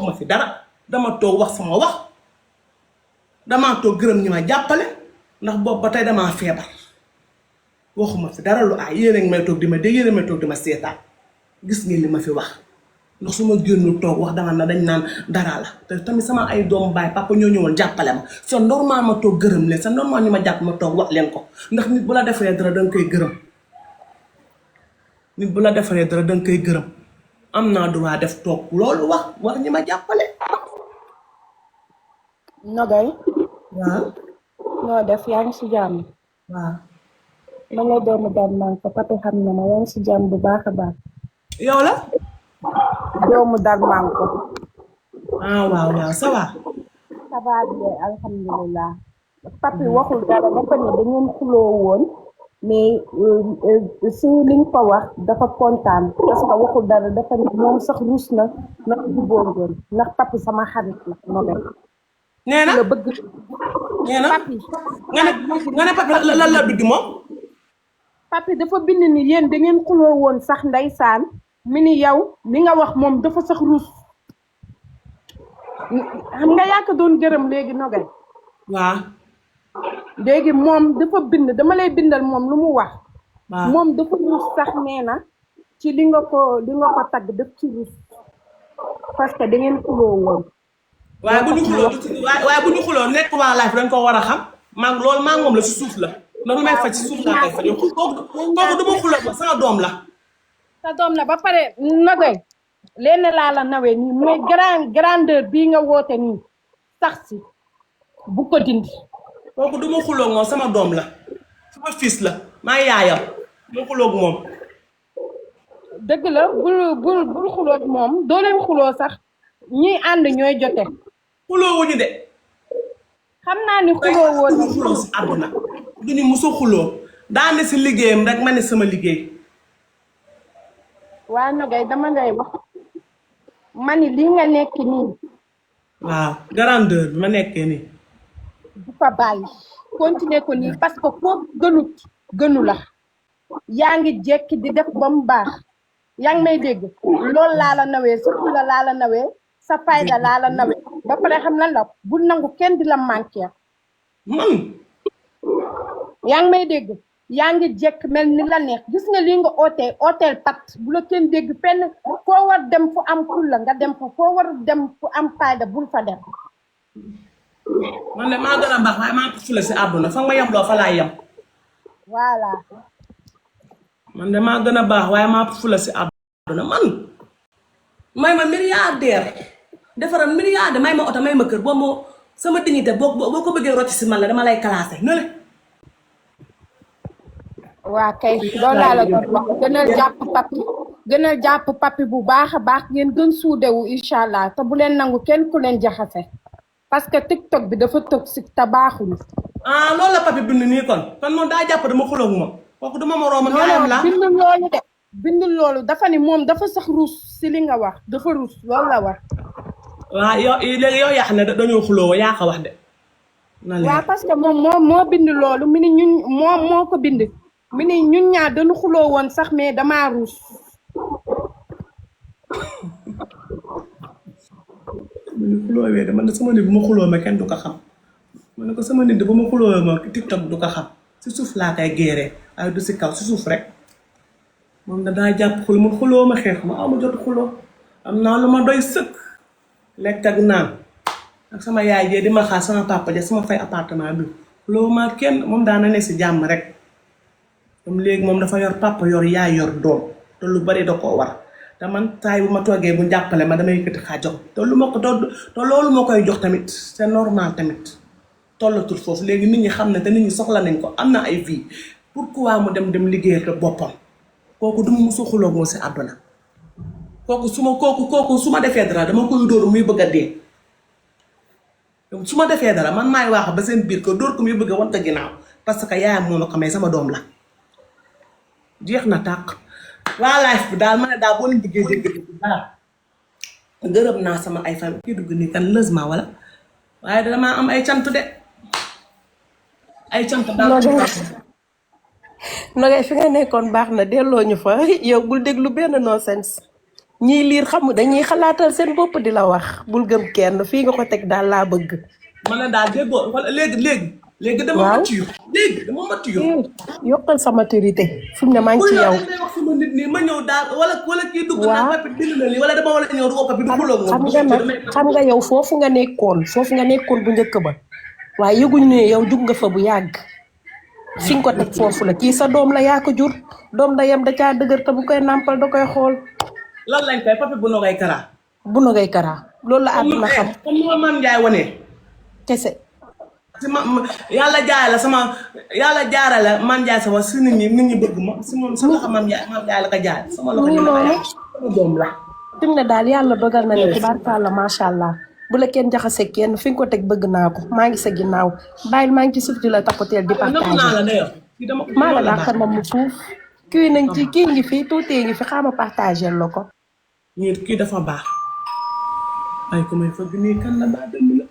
ma fi dara dama toog wax sama wax damaa toog gërëm ñi ma jàppale ndax boobu ba tey damaa feebar waxuma fi dara lu aay yéen a ngi may toog di ma dégg yéen a may toog di ma seetaan gis ngeen li ma fi wax ndax su ma génnul toog wax danga na dañ naan dara la te tamit sama ay doomu baay papa ñoo ñëwoon jàppale ma c'est normal ma toog gërëm leen c'est normal ñu ma jàpp ma toog wax leen ko ndax nit bu la defaree dara danga koy gërëm nit bu la defaree dara danga koy gërëm am naa droit def toog loolu wax ñi ma jàppale. Nogay. waaw. noo def yaa ngi si jàmm. waaw. ma la doomu daan man ko papi xam na ma yaa ngi si jàmm bu baax a baax. yow la. doomu daan man ko. ah waaw ça va. ça va bien alhamdulilah. papi waxul dara dafa ne da ngeen xuloo woon mais si liñ ko wax dafa kontaan parce que waxul dara dafa ne moom sax ruus na ndax jubóo ngeen ndax papi sama xarit la Nogay. nee na la bëgg. nee na papi. nga ne papi lan la bind moom. papi dafa bind ni yéen da ngeen xuloo woon sax ndeysaan mi ni yow li nga wax moom dafa sax ruus xam nga yaa ko doon gërëm léegi Nogay. waaw. léegi moom dafa bind dama lay bindal moom lu mu wax. waaw moom dafa ruus sax nee na ci li nga ko tagg def ci ruus parce que da ngeen xuloo woon. waaye bu ñu xuloo nekk waa life dañ ko war a xam loolu maa moom la si suuf la loolu may faj si suuf laa koy faj kooku du ma xuloo ma sama doom la. sa doom la ba pare Nogay lenn laa la nawee nii mooy grandeur bii nga woote nii sax si bu ko dindi. kooku du ma xuloo moom sama doom la sama fils la maa yaayam du ma xuloo moom. dëgg la bul xuloo moom doo leen xuloo sax ñiy ànd ñooy jote. xuloo wuñu de. xam naa ni xuloo woon na xuloo si àdduna du ñu musu xuloo daa ne si liggéeyam rek ma ne sama liggéey. waa Nogay dama ngay wax ma ni li nga nekk nii. waaw grandeur bi ma nekkee nii. bu ko bàyyi continuer ko nii parce que foofu gënu la yaa ngi jekki di def ba mu baax yaa ngi may dégg loolu laa la nawee surtout laa la nawee sa fayda laa la nawee ba pare xam lan la bu nangu kenn di la manqué. man. yaa ngi may dégg yaa ngi jekk mel ni la neex gis nga lii nga ooteel pat bu la kenn dégg fenn foo war dem fu am fulla nga dem fa foo war dem fu am fayda bul fa dem. man de maa gën a baax waaye maa ko fula si àdduna fa nga yem loo fa laa yem. voilà. man de maa gën a baax waaye maa ko fula si àdduna man. may ma milliardaire defaral milliardaire may ma oto may ma kër boo moo sama dignité boo ko bëggee rocc si man la dama lay classé ne le. waa kay loolu laa la doon wax gënal jàpp papi bu baax a baax ngeen gën suudewu incha allah te bu leen nangu kenn ku leen jaxase parce que TikTok bi dafa toxique te baaxul. ah loolu la papi bind nii kon moom daa jàpp dama xuloo ak moom kooku duma moroomam yaayam la bindul loolu de bindul loolu dafa ni moom dafa sax ruus si li nga wax dafa ruus loolu la wax. waaw léegi yow yaa xam ne dañoo xuloo yaa ko wax de. waaw parce que moom moo bind loolu mi ni ñun moo ko bind mi ni ñun ñaar dañu xuloo woon sax mais damaa ruus. ma ne xuloowee de man de sama nit bu ma xuloo ma kenn du ko xam ma ne ko sama nit bu ma xuloo ma TikTok du ko xam si suuf laa koy géeree waaye du si kaw si suuf rek moom da daa jàpp xul mun xuloo ma xeex ma ma jot xuloo am naa lu ma doy sëkk lekk ak naan ak sama yaay jee di ma xaar sama papa ja sama fay appartement bi xuloo ma kenn moom daana ne si jàmm rek comme léegi moom dafa yor papa yor yaay yor doom te lu bari da koo war te man taay bu ma toogee bu jàppale ma damay yëkkati xaa jox te loolu moo koy jox tamit c'est normal tamit tollatul foofu léegi nit ñi xam ne te nit ñi soxla nañ ko am na ay vie pourquoi mu dem liggéeyal ko boppam kooku du ma musu xuloo moo si àdduna kooku su ma defee dara dama koy dóor muy bëgg a dee su ma defee dara man maay waax ba seen biir ko dóor ko muy bëgg a wan ko ginnaaw parce que yaayam moo ma ko may sama doom la jeex na tàq waa life bi daal ma ne daal boo leen diggee dégg daal gërëm naa sama ay famille kii dugg nii kan lësma wala waaye damaa am ay cant de ay cant daal Nogay fi nga nekkoon baax na delloo ñu fa yow bul déglu benn nonsense ñiy liir xam dañuy xalaatal seen bopp di la wax bul gëm kenn fii nga ko teg daal laa bëgg. ma ne daal déggoo wala léegi dama waaw mature léegi dama mature. yokkal sa maturité fi mu ne maa ngi ci yow. may wax sama nit nii ma ñëw daal wala kii dugg waaw na papi bind na lii wala dama war a ñëw woo papi du xuloo xam nga nag xam nga yow foofu nga nekkoon bu njëkk ba waaye yëguñu ne yow jug nga fa bu yàgg fi nga ko teg foofu la kii sa doom la yaa ko jur doom da yem da caa dëgër te bu koy nàmpal da koy xool. lan lañ koy papi bu nogay karaa. bu nogay karaa loolu la àdduna xam. comme ni ma maam Ndiaye wane. kese. si yàlla jaara la maam Ndiaye sama si nit ñi bëgg ma si moom sa loxo maam Ndiaye la ko jaay sama loxo ñu la sama doom la. fi mu ne daal yàlla dogal na ne tubaarkàlla macha allah bu la kenn jaxase kenn fi nga ko teg bëgg naa ko maa ngi sa ginnaaw bàyyil maa ngi ci suuf di la tapoteel di partage maa la dàqal ma mu fuuf kii nañ ci kii ngi fi tuutee ngi fi xaama partagé la ko. kii dafa baax ay ko may fëgg nii kan la baa dëmm la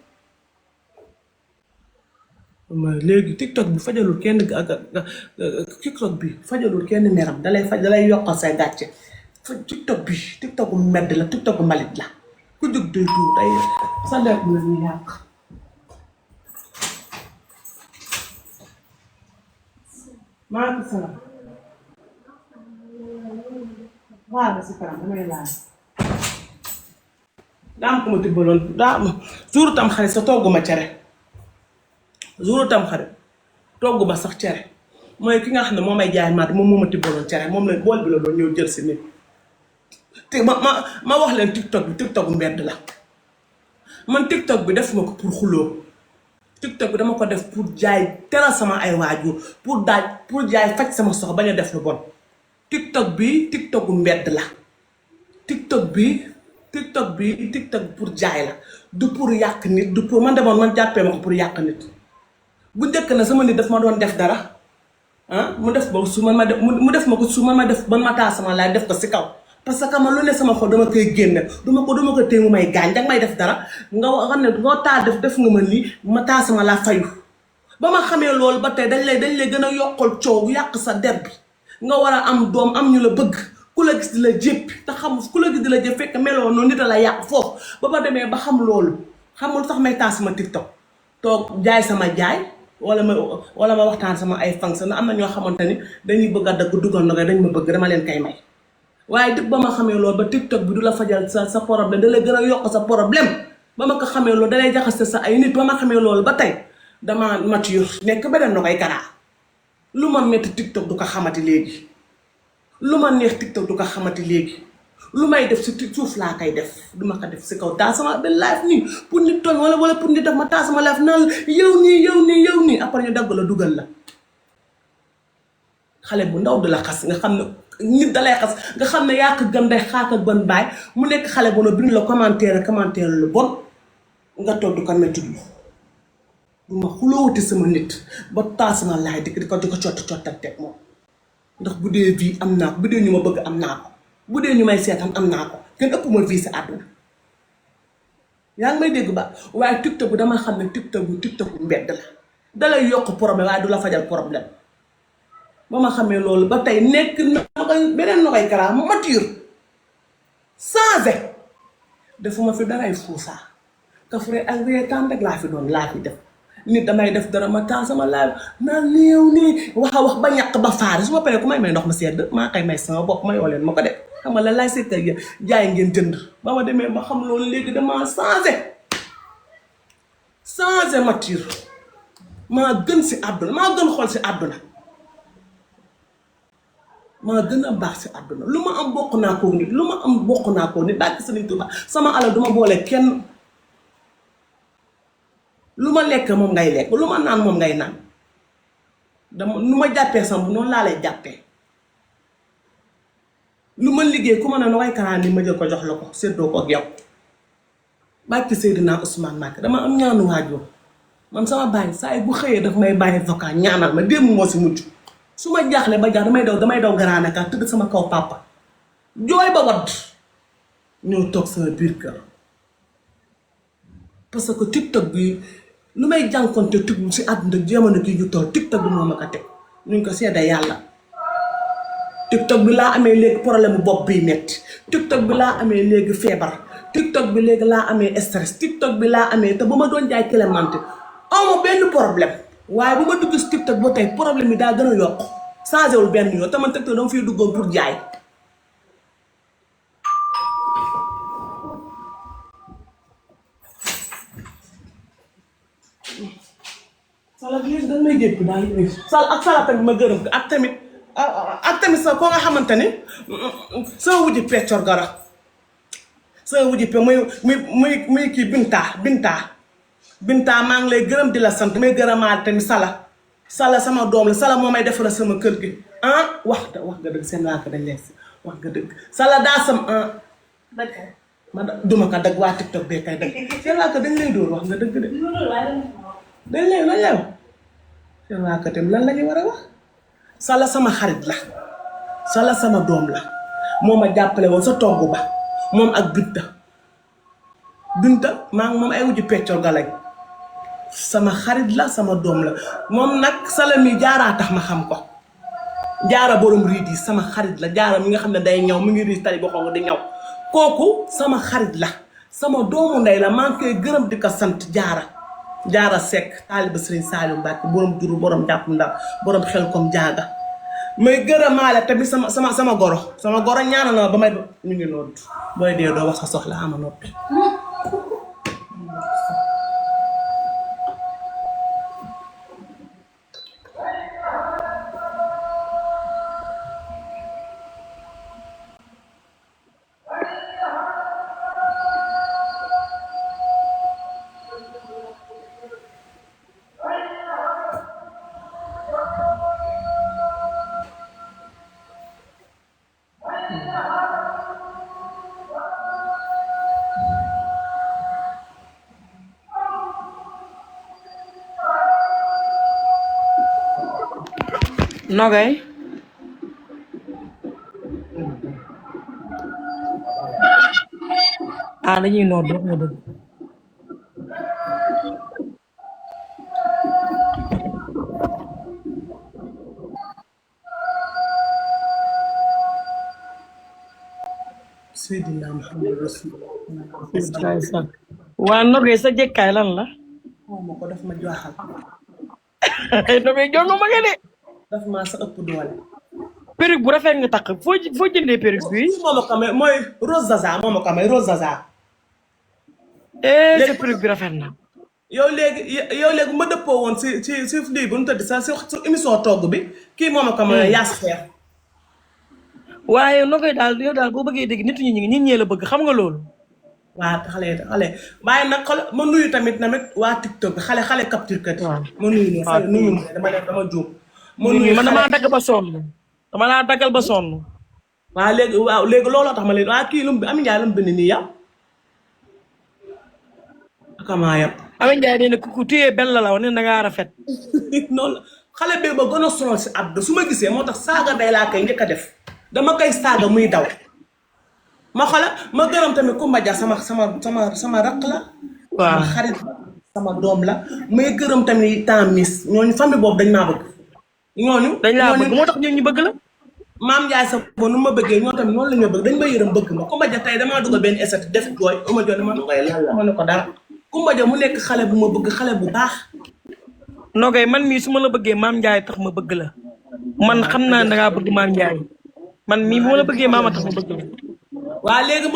léegi tiktok bi fajalul kenn tiktok bi fajalul kenn meram dalay yokkal say gàcce tiktok bu medd la tiktok bu mbalit la ku jóg day tuur day sa leer bu la ñu yàq maaleykum salaam waaw si kanam damay laaj daa am ko ma tibbaloon jour tam xarit sa togguma cere jour tam xarit togguma sax cere mooy ki nga xam ne moo may jaay maat moom moo ma tibbaloon cere moom la bool bi la doon ñëw jël si nit te ma wax leen tiktok bi tiktok mbedd la man tiktok bi def ma ko pour xuloo tiktok bi dama ko def pour jaay teral sama ay waajur pour jaay faj sama sox bañ a def lu bon tiktok bi tiktok mbedd la tiktok bi pour jaay la du pour yàq nit du pour man demoon man jàppee ma ko pour yàq nit bu njëkk na sama nit daf ma doon def dara mu def ba su man ma def mu def ma ko su man ma taal sama laay def ko si kaw parce que man lu ne sama xol dama koy génne duma ko téye mu may gaañ danga may def dara nga xam ne nga taa def nga ma lii ma taa sama laa fayu ba ma xamee loolu ba tey dañ lay gën a yokkal coow yàq sa der bi nga war a am doom am ñu la bëgg ku la gis di la jéppi te xam ku la gis di la jëpp fekk meloo noonu nit a la yàq foofu ba ma demee ba xam loolu xamul sax may taa sama tiktok toog jaay sama jaay wala ma waxtaan sama ay function am na ñoo xamante ni dañuy bëgg a dagg dugal na dañ ma bëgg dama leen kay may waaye dëgg ba ma xamee loolu ba tiktok bi du la fajal sa problème da lay gën a yokk sa problème ba ma ko xamee loolu dalay jaxase sa ay nit ba ma xamee loolu ba tey dama mature nekk beneen na koy karaa lu ma metti tiktok du ko xamati léegi lu ma neex tiktok du ko xamati léegi lu may def si suuf laa koy def du ma ko def si kaw taa sama benn live nii pour nit tooñ wala pour nit def ma taa sama live naan yow nii après ñu dagg la dugal la xale bu ndaw du la xas nga xam ne nit dalay xas nga xam ne yaa ko gën day xaaka gën baay mu nekk xale bu no bind la commentaire lu bon nga toog du ko métti lu du ma xuloowati sama nit ba taa sama laay di ko cottal teg moom ndax bu dee vie am naa ko bu dee ñu ma bëgg am naa ko bu dee ñu may seetaan am naa ko kenn ëpp ma vie si àdduna yaa ngi may dégg ba waaye tiktok bi dama xam ne tiktok bu mbedd la dalay yokk problème waaye du la fajal problème ba ma xamee loolu ba tey nekk na beneen na koy karaa ma mature changé defuma fi daray fuusaa kafre ak reetaan rek laa fi def nit damay def dara ma taa sama laaj naan néew nii wax ba ñàkk ba faari su ma paree ku may ndox ma sedd maa koy may sama bopp ma yoo leen ma ko def xam nga la laay seetal ya jaay ngeen jënd ba ma demee ba xam loolu léegi dama changé mature maa gën si àdduna maa gën xool si àdduna maa gën a baax si àdduna lu ma am bokk naa ko nit bàkki Sëriñ Tuuba sama alal duma boole kenn lu ma lekk moom ngay lekk lu ma naan moom ngay naan dama nu ma jàppee sama noonu laa lay jàppee lu ma liggéey ku ma ne na way karaan ni ma jël ko jox la ko séddoo ko ak yow bàkki Seydina Ousmane Mbacké dama am ñaanu waajur man sama bàyyi saa yi bu xëyee daf may bàyyi vocal ñaanal ma démb moo si mujj su ma jaaxle ba jaax damay daw garaanaka tëdd sama kaw papa jooy ba wadd ñëw toog sama biir kër parce que tiktok bi lu may jànkonte tug si àdduna jamono gi ñu toll tiktok bi moo ma ko teg ñu ko seede yàlla TikTok bi laa amee léegi problème bu bopp biy metti TikTok bi laa amee léegi feebar TikTok bi léegi laa amee stress TikTok bi laa amee te ba ma doon jaay Clémente awma benn problème waaye bu ma dugg si TikTok ba tey problème yi daa gën a yokk changé wul benn yoon te man TikTok dama fiy duggoon pour jaay. Sala bi dañ may jéppi daal sal ak sala tamit ma gërëm ko ak tamit sa koo nga xamante ni sama wujji peccor gara sama wujji pe muy kii Binta maa ngi lay gërëm di la sant may gërëmaat tamit sala sama doom la sala moo may defaral sama kër gi wax nga dëgg seen waa ko dañ lees wax nga dëgg sala daa sam ma duma ko dëgg waa TikTok bee kay dëgg seen waa ko dañ lay dóor wax nga dëgg de dañ lay la lew seen waa ko tam lan la ñu war a wax sala sama xarit la sala sama doom la moo ma jàppale woon sa togg ba moom ak Binta maa ngi moom ay wujju peccor ga lañ sama xarit la sama doom la moom nag sala mi jaaraa tax ma xam ko jaara borom riit yi sama xarit la jaara mi nga xam ne day ñaw mi ngi riis tali boo xong di ñaw kooku sama xarit la sama doomu ndey la maa ngi koy gërëm di ko sant jaara Seck taaliba Sëriñ Saliou Mbacke borom juru borom jàpp ndaw borom xel comme jaaga may gërëmaale tamit sama goro ñaanal na ba may ñu ngi noonu booy dee doo wax sa soxla ama noppi Nogay dañuy nodd wax nga dëgg Seydina Muhammad Rasulullah waa Nogay sa jëkkaay lan la ma ko daf ma jaaxal Nogay jongo ma nga de daf maa sa ëpp doole perruque bu rafet nga takk foo jëndee perruque bi moo ma ko may mooy Rose Zaza moo ma ko may Rose Zaza sa perruque bi rafet na yow léegi ma dëppoo woon si lii bu ñu tëdd sa si émission togg bi kii moo ma ko may yaas xeer waaye Nogay daal yow daal boo bëggee dégg nit ñee la bëgg xam nga loolu waa xale waaye nag ma nuyu tamit waa TikTok bi xale capture kat ma nuyu ne xale nuyu ne dama juum man damaa dagg ba sonn dama laa daggal ba sonn waaw léegi looloo tax ma leen waa kii Ami Njaay lu mu bind nii yow akamaa yàpp Ami Njaay nee na ku téye benn la wax ne dangaa rafet noonu la xale bee ba gën a sonal si Abdou su ma gisee moo tax saaga day laa koy njëkk a def dama koy saaga muy daw ma gërëm tamit Kumba Dia sama raq la sama xarit sama doom la may gërëm tamit Tamis ñooñu famille boobu dañ maa bëgg ñooñu dañ laa bëgg moo tax ñu bëgg la maam Ndiaye sa bo nu ma bëggee ñoo tamit noonu la ñu bëgg dañ ma yërëm bëgg ma Kumba Dia tey damaa dugal benn esat def jooy uma jooy ma Nogay la ma ne ko dara Kumba Dia mu nekk xale bu ma bëgg xale bu baax Nogay man mii su ma la bëggee maam Ndiaye tax ma bëgg la man xam naa ne dangaa bëgg maam Ndiaye man mii bu ma la bëggee maama tax ma bëgg la waaw léegi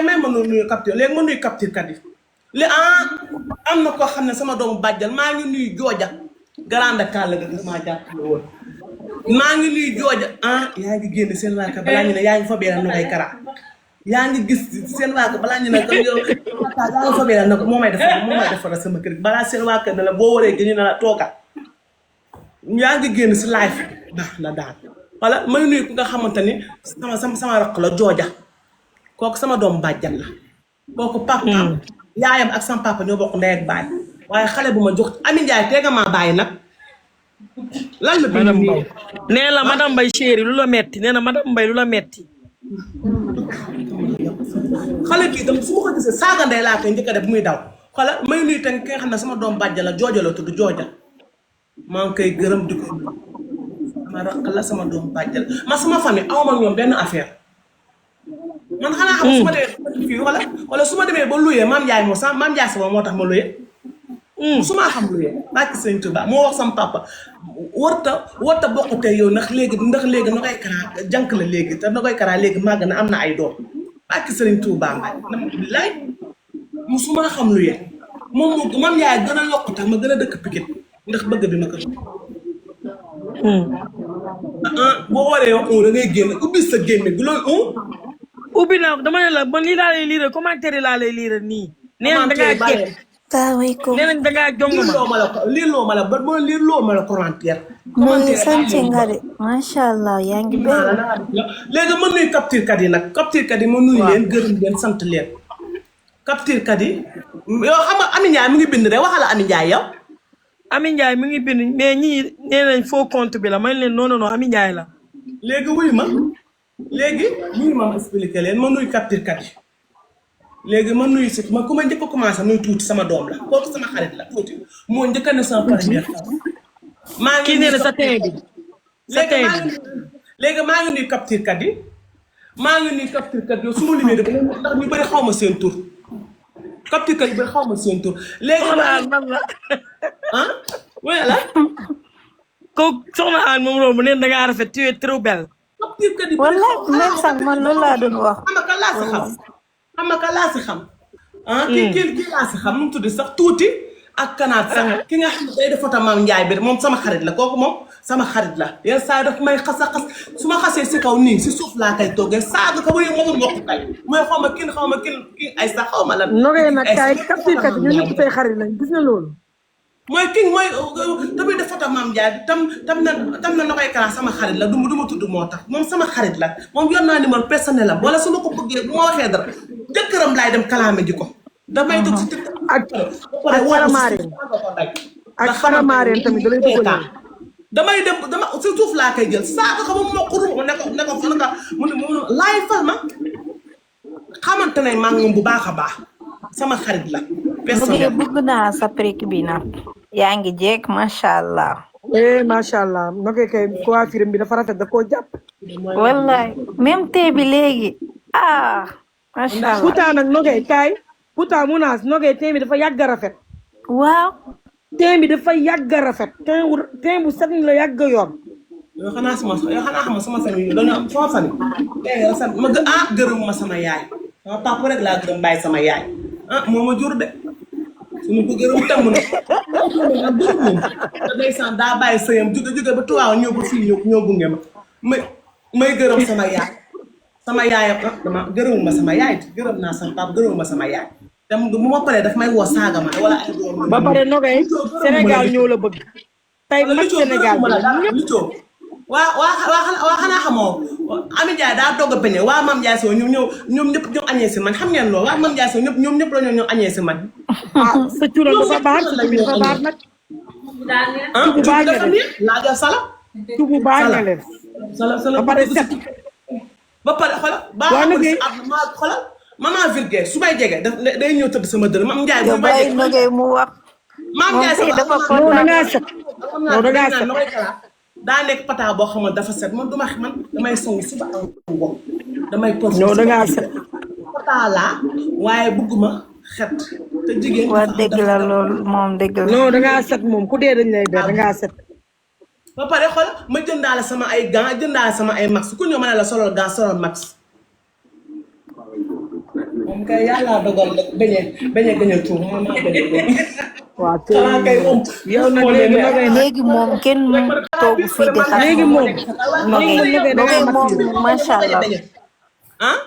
may ma nuyu capture léegi ma nuyu capture kat yi am na koo xam ne sama doomu bàjjal maa ngi nuyu jooja grande kàll ga gis maa jàppale woon maa ngi nuyu jooja yaa ngi génn seen waaka balaa ñu ne yaa ngi fa beeral Nogay Kara yaa ngi gis seen waaka balaa ñu ne ko yow yaa ngi fa beeral na ko moo may defal sama kër balaa seen waaka ne la boo waree gëñu ne la toogal yaa ngi génn si live baax na daal wala may nuyu ku nga xamante ni sama raq la jooja kooku sama doom bàjjan la kooku papa yaayam ak sama papa ñoo bokk ndey ak baay waaye xale bu ma jox Ami Njaay teega maa bàyyi nag lan la madame Mbaye nee la madame Mbaye chéri lu la metti nee na madame Mbaye lu la metti xale bii tam su ma ko gisee saaga ndey laa koy njëkk a def muy daw xale may nuyu tamit ki nga xam ne sama doom bàjjan la jooja la tudd jooja maa ngi koy gërëm di ko sama rakk la sama doom bàjjal ma sama famille awma ak ñoom benn affaire man xanaa xam su ma demee fii wala su ma demee ba luyee maam Ndiaye moo maam Ndiaye sama moo tax ma luyee su ma xam luyee bàkki sëñ Tuba moo wax sama papa warta bokkute yow ndax léegi na koy karaa jànk la léegi te na koy karaa léegi màgg na am na ay doom bàkki sëñ Tuba mbaay bilaay musuma xam luyee moom maam Ndiaye gën a yokk tax ma gën a dëkk Pikine ndax bëgg bi ma ko boo waree wax da ngay génn ubbi sa génne gu loolu ubbi naa dama ne la man lii laa lay liiral commentaire laa lay liiral nii. nee nañ da ngaa jéem salaamaaleykum. nee nañ da ngaa jongoma. loo ma la commentaire. mais sant nga de macha allah yaa ngi bëri. léegi ma nuyu capture kat yi nag capture kat yi ma nuyu leen gërëm leen sant leen. capture kat yi yow xam nga Ami Ndiaye mu ngi bind rek waxala Ami Ndiaye yow. Ami Ndiaye mi ngi bind mais ñii nee nañ faux compte bi la man leen non Ami Ndiaye la. léegi wuyu ma expliqué leen ma nuyu capture kat yi léegi ma nuyu si ma ku ma njëkk a commencé nuyu tuuti sama doom la kooku sama xarit la tuuti moo njëkk a ne sama première femme. maa ngi kii nee na sa teen bi léegi maa ngi nuyu capture kat yi maa ngi nuyu capture kat yow su ma limee dëgg ndax ñu bëri xaw ma seen tur capture kat yi bëri xaw ma seen tur léegi man la ah wala kooku soxna Anne moom loolu mu neen da ngaa rafet tu es trop belle. wala même sax man loolu laa doon wax. xam nga laa si xam kii laa si xam nu mu tudd sax tuuti ak kanaat sax ki nga xam ne day def photo Maam Ndiaye bi moom sama xarit la kooku moom sama xarit la yenn saa daf may xas su ma xasee si kaw nii si suuf laa koy toggee saaga ko ba yow moom moo ko kay mooy xaw ma kii ay sax xaw ma lan. nogee nag kaay capture kat ñu ñëpp say xarit lañ gis nga loolu. mooy tamit def photo Maam Ndiaye tam na koy kara sama xarit la du ma tudd moo tax moom sama xarit la moom yor naa numéro personnel am wala su ma ko bëggee bu ma waxee dara jëkkëram laay dem kalaame ji ko damay dugg si ak Faramareen tamit da lay dugal damay dem si suuf laa koy jël saaga ko ba mokk ru ne ko mu laay fal ma xamante ne maa ngi bu baax a baax sama xarit la personnel bëgg naa sa prix bi nag yaa ngi jéeg macha allah. macha allah nogee kay coiffure bi dafa rafet da koo jàpp. wallaay même tee bi léegi macha allah. pourtant nag nogee kaay pourtant munaas nogee tee bi dafa yàgg a rafet. waaw. tee bi dafa yàgg a rafet. tee bu set la yàgg a yor. yoo xanaa xam sama famille dañoo am sama famille. ma gërëm ma sama yaay. sama papa rek laa gërëm bàyyi sama yaay. moo ma jur de. suñu ko gërëm tàmm na te ndeysaan daa bàyyi sëyam jóge ba tuwaaw ñëw ba fii ñëw gunge ma may gërëm sama yaay dama gërëmuma sama yaay gërëm naa sama papa gërëmuma sama yaay dem bu ma paree daf may woo saaga ma wala ay doom ba pare nogay Sénégal ñëw la bëgg tey mag Sénégal waa xanaa xamoo Ami Ndiaye daa dogg a beñe waa Mame Ndiaye Sow ñoom ñëpp ñoo añee si man xam ngeen loolu waa Mame Ndiaye Sow ñoom ñëpp la ñoo añee si man sa cuura dafa baax sa cuura dafa baax nag tubu baax nga def laaja sala tubu baax nga def ba pare set xola baax ko si ma xola maman Virgile su may jege day ñëw tëdd sama dër Mame Ndiaye bu may jege mu wax Mame Ndiaye sama dafa non da ngaa set non da ngaa set daa nekk pata boo xam ne dafa set man damay songu suba ak ngoon damay toog non da ngaa set pata laa waaye bëgguma xet te jigéen waa dëgg la loolu moom dëgg la non da ngaa set moom ku dee dañ lay ber da ngaa set ba pare xool ma jëndaale sama ay gants jëndaale sama ay max ku ñëw ma ne la solol gants solol max moom kay yàlla dogal rek bañ a gën a tuur moom maa bañ a waaw kay moom yow nag léegi moom kenn toogu fii di xas léegi moom moom macha allah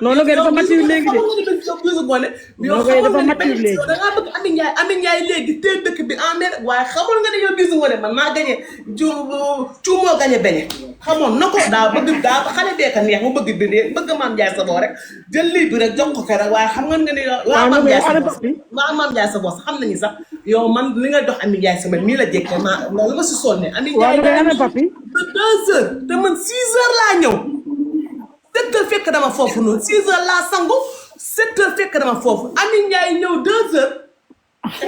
non nogay dafa mature léegi de nogay dafa mature léegi da ngaa bëgg Ami Ndiaye léegi tey dëkk bi en mer waaye xamoon nga ne yow bisu ngoone man maa gañe moo gañe beñe xamoon na ko daa xale beeka neex mu bëgg Mame Ndiaye Savon rek jël lii bi rek jox ko ko rek waaye xam nga ne yow waa Mame Ndiaye Savon sax xam nañu sax yow man li nga jox Ami Ndiaye sama mii la jekke ma lu ma si sonne Ami Ndiaye ana papi 2 heures te man 6 heures laa ñëw 7 heures fekk dama foofu noonu 6 heures laa sangu 7 heures fekk dama foofu Ami Ndiaye ñëw 2 heures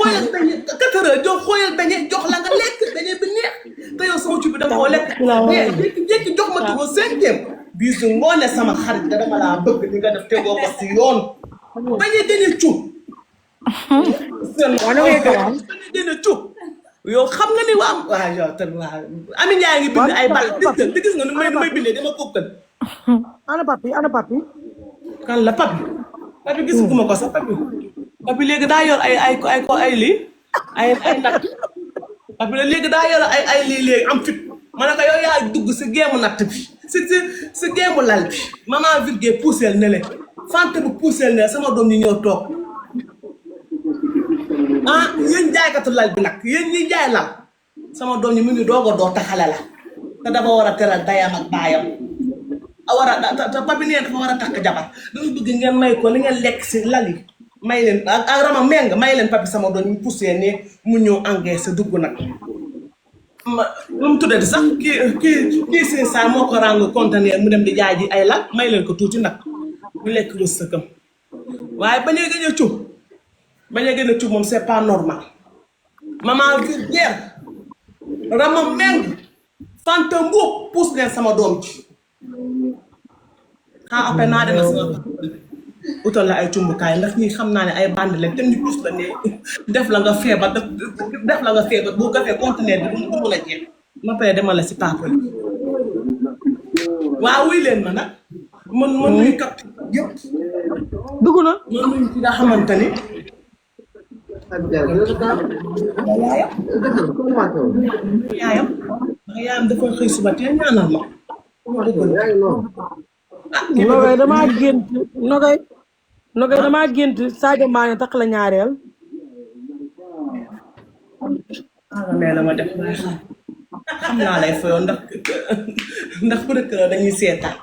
xooyal beñe 4 heures jox xooyal beñe jox la nga lekk beñe bi neex te yow sama cubi dama koo lekk mais jékki jox ma tuba 5e bisu ngoone sama xarit da dama laa bëgg li nga def tegoo ko si yoon bañe gën a cub seen gën a cub yow xam nga ni waa yow tam waa Ami Ndiaye ngi bind ay bal gis nga nu may bindee dama kokkal ana papi kan la papi gisuma ko sax papi léegi daa yor ay lii ay natt papi la léegi daa yor ay lii léegi am fit ma ne ko yow yaa dugg si géemu natt bi si géemu lal bi maman Virgé poussel ne le fante bu poussel ne sama doom ñi ñëw toog yéen jaaykatu lal bi nag yéen ñi jaay lal sama doom ñi mu ngi doog a doo taxale la te dafa war a teral dayam ak baayam te papi neen dafa war a takk jabar dama bëgg ngeen may ko li ngeen lekk si lal yi may leen ak rama meng may leen papi sama doon ñu poussé ne mu ñëw encaissé dugg nag lu mu tuddati sax kii seen saa moo ko ràng conteneur mu dem di jaay ji ay lal may leen ko tuuti nag ñu lekk lu sëkkam waaye bañ a gën a cub moom c'est pas normal maman Virgé rama meng fanta mbuub pousse leen sama doom ci après naa dem sama utal la ay cumbukaay ndax ñi xam naa ne ay bandi leen te ñu gis la ne def la nga feebar boo gafee conteneur bi du mën a jeex ma pare demal la si papa yi waaw wuy leen ma nag man nuy kapti yëpp dugg na man nuy ci nga xamante ni yaayam dafa xëy suba teel ñaanal ma Nogay damaa gént Sadio Mané takk la ñaareel mais la ma def may xam naa lay fayoo ndax ku dëkk la dañuy seetaan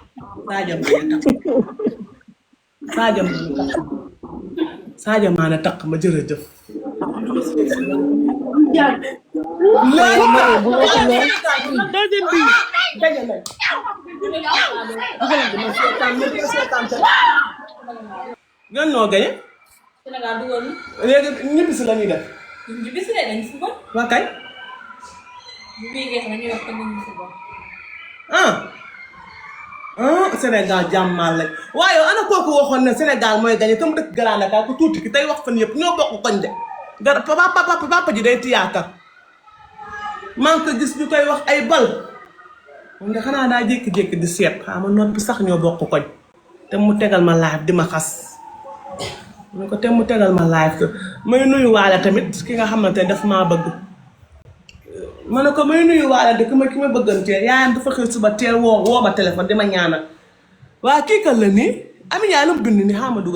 Sadio Mané takk ma jërëjëf deuxième bi daje nañ ñoon ñoo gañe Sénégal dugal léegi ñibbisi la ñuy def ñu bis de dañ football waa kay bu bégee sax dañuy wax ko ñu football Sénégal jàmmal lañ waaye ana kooku waxoon ne Sénégal mooy gañe comme dëkk Grand Dakar ku tuuti ki tey wax fan yëpp ñoo bokk koñ de papa ji day tiyaatar maa ngi ko gis ñu koy wax ay bal moom de xanaa daa jékki-jékki di seet xama noppi sax ñoo bokk koñ te mu tegal ma live di ma xas mu ko te mu tegal ma live may nuyu waale tamit ki nga xamante ne daf maa bëgg ma ne ko may nuyu waale de ki ma bëgganteel yaayam dafa xëy suba teel woo ma téléphone di ma ñaanal waa kii kan la nii Ami Ndiaye la mu bind ni xama dugal